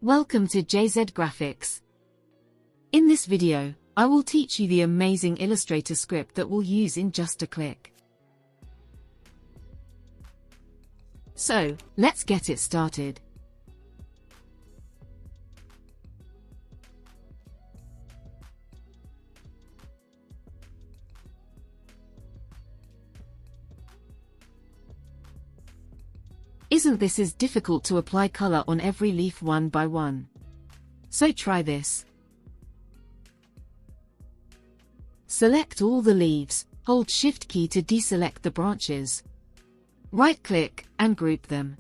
Welcome to JZ Graphics. In this video, I will teach you the amazing Illustrator script that we'll use in just a click. So, let's get it started. Isn't this as difficult to apply color on every leaf one by one? So try this. Select all the leaves, hold Shift key to deselect the branches. Right-click, and group them.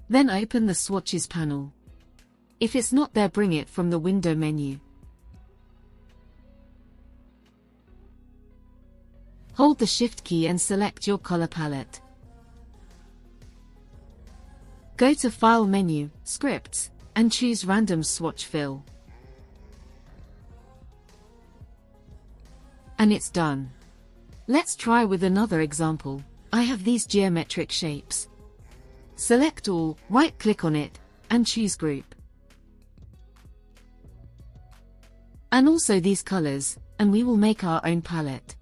Then open the Swatches panel. If it's not there, bring it from the window menu. Hold the Shift key and select your color palette. Go to File menu, Scripts, and choose Random Swatch Fill. And it's done. Let's try with another example. I have these geometric shapes. Select all, right-click on it, and choose Group. And also these colors, and we will make our own palette.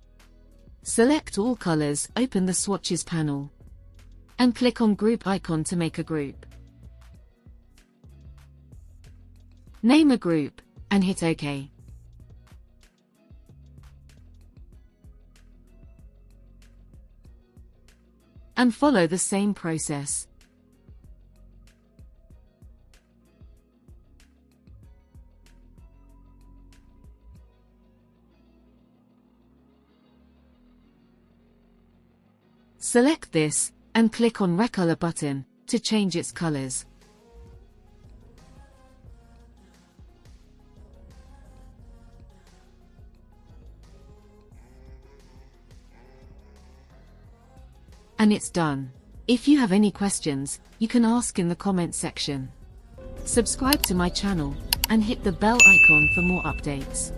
Select all colors, open the Swatches panel, and click on Group icon to make a group. Name a group, and hit OK. And follow the same process. Select this, and click on Recolor button, to change its colors. And it's done. If you have any questions, you can ask in the comment section. Subscribe to my channel, and hit the bell icon for more updates.